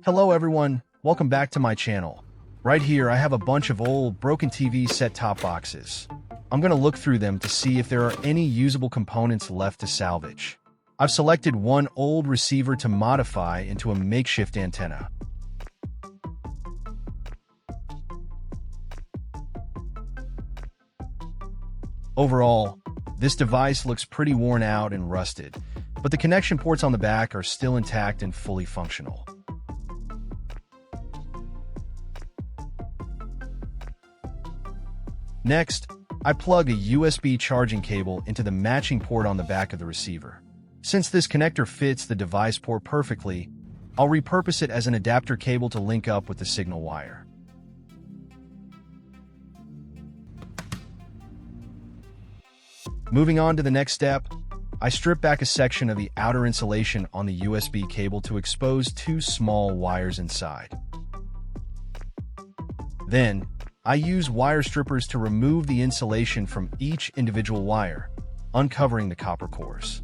Hello everyone, welcome back to my channel. Right here I have a bunch of old, broken TV set-top boxes. I'm gonna look through them to see if there are any usable components left to salvage. I've selected one old receiver to modify into a makeshift antenna. Overall, this device looks pretty worn out and rusted, but the connection ports on the back are still intact and fully functional. Next, I plug a USB charging cable into the matching port on the back of the receiver. Since this connector fits the device port perfectly, I'll repurpose it as an adapter cable to link up with the signal wire. Moving on to the next step, I strip back a section of the outer insulation on the USB cable to expose two small wires inside. Then, I use wire strippers to remove the insulation from each individual wire, uncovering the copper cores.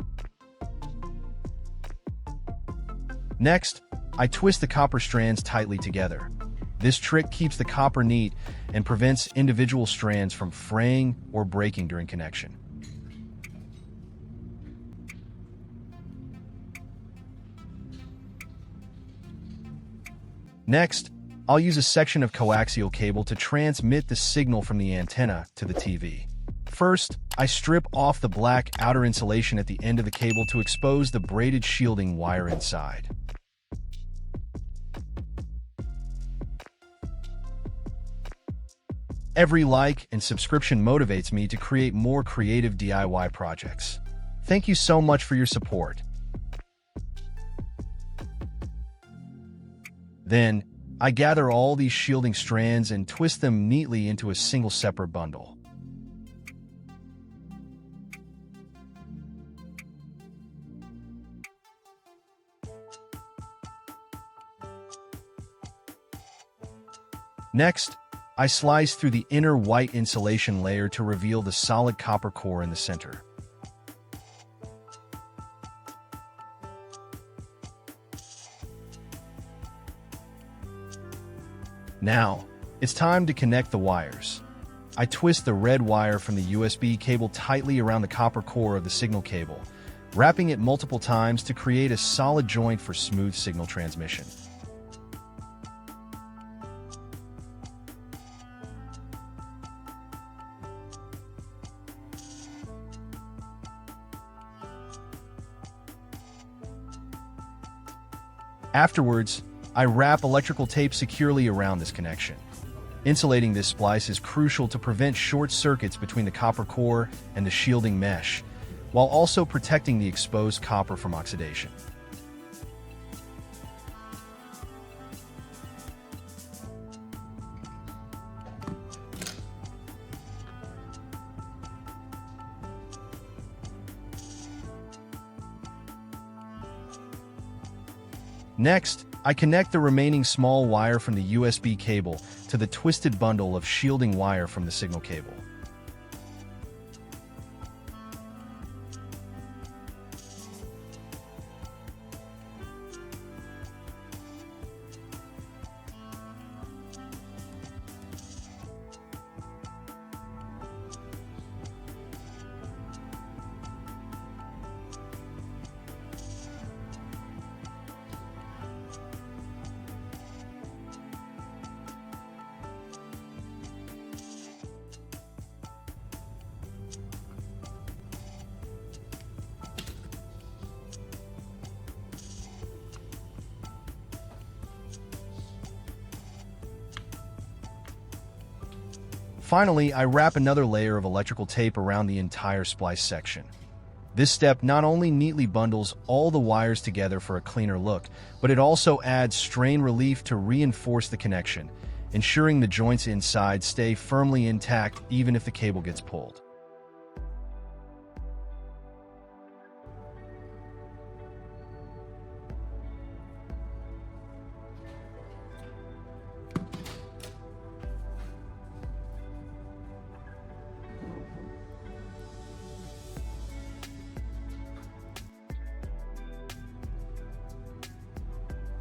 Next, I twist the copper strands tightly together. This trick keeps the copper neat and prevents individual strands from fraying or breaking during connection. Next, I'll use a section of coaxial cable to transmit the signal from the antenna to the TV. First, I strip off the black outer insulation at the end of the cable to expose the braided shielding wire inside. Every like and subscription motivates me to create more creative DIY projects. Thank you so much for your support. Then, I gather all these shielding strands and twist them neatly into a single separate bundle. Next, I slice through the inner white insulation layer to reveal the solid copper core in the center. Now, it's time to connect the wires. I twist the red wire from the USB cable tightly around the copper core of the signal cable, wrapping it multiple times to create a solid joint for smooth signal transmission. Afterwards, I wrap electrical tape securely around this connection. Insulating this splice is crucial to prevent short circuits between the copper core and the shielding mesh, while also protecting the exposed copper from oxidation. Next, I connect the remaining small wire from the USB cable to the twisted bundle of shielding wire from the signal cable. Finally, I wrap another layer of electrical tape around the entire splice section. This step not only neatly bundles all the wires together for a cleaner look, but it also adds strain relief to reinforce the connection, ensuring the joints inside stay firmly intact even if the cable gets pulled.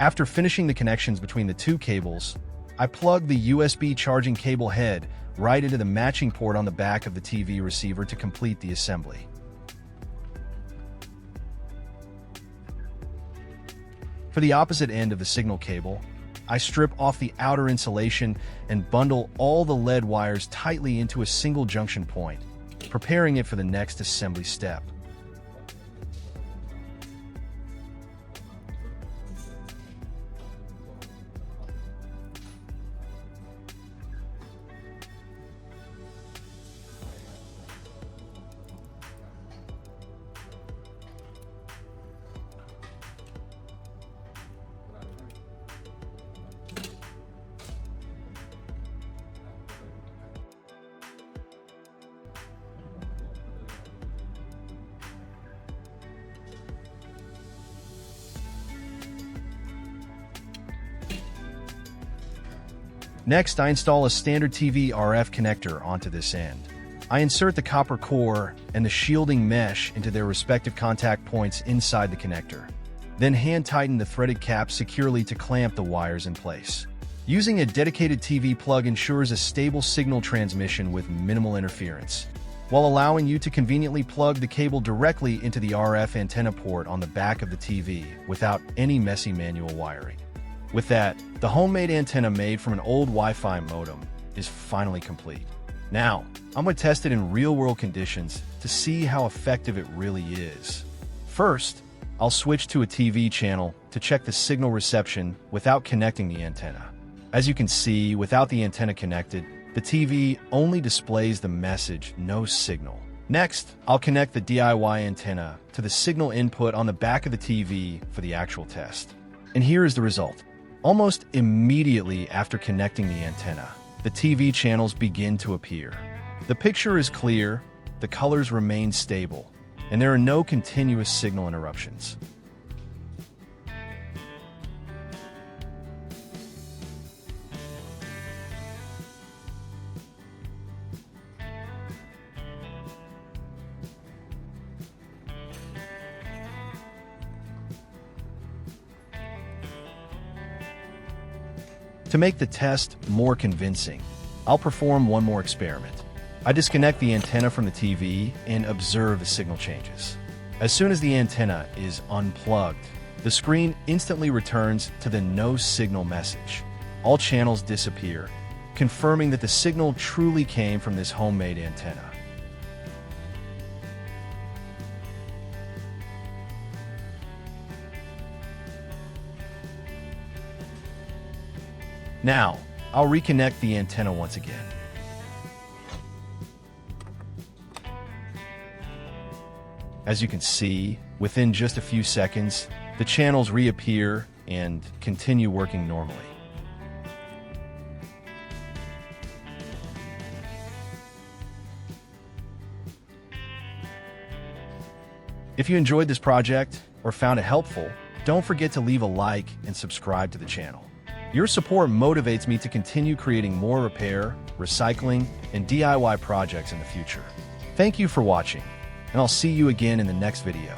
After finishing the connections between the two cables, I plugged the USB charging cable head right into the matching port on the back of the TV receiver to complete the assembly. For the opposite end of the signal cable, I strip off the outer insulation and bundle all the lead wires tightly into a single junction point, preparing it for the next assembly step. Next, I install a standard TV RF connector onto this end. I insert the copper core and the shielding mesh into their respective contact points inside the connector. Then hand tighten the threaded cap securely to clamp the wires in place. Using a dedicated TV plug ensures a stable signal transmission with minimal interference, while allowing you to conveniently plug the cable directly into the RF antenna port on the back of the TV without any messy manual wiring. With that, the homemade antenna made from an old Wi-Fi modem is finally complete. Now, I'm going to test it in real-world conditions to see how effective it really is. First, I'll switch to a TV channel to check the signal reception without connecting the antenna. As you can see, without the antenna connected, the TV only displays the message, no signal. Next, I'll connect the DIY antenna to the signal input on the back of the TV for the actual test. And here is the result. Almost immediately after connecting the antenna, the TV channels begin to appear. The picture is clear, the colors remain stable, and there are no continuous signal interruptions. To make the test more convincing, I'll perform one more experiment. I disconnect the antenna from the TV and observe the signal changes. As soon as the antenna is unplugged, the screen instantly returns to the no signal message. All channels disappear, confirming that the signal truly came from this homemade antenna. Now, I'll reconnect the antenna once again. As you can see, within just a few seconds, the channels reappear and continue working normally. If you enjoyed this project or found it helpful, don't forget to leave a like and subscribe to the channel. Your support motivates me to continue creating more repair, recycling, and DIY projects in the future. Thank you for watching, and I'll see you again in the next video.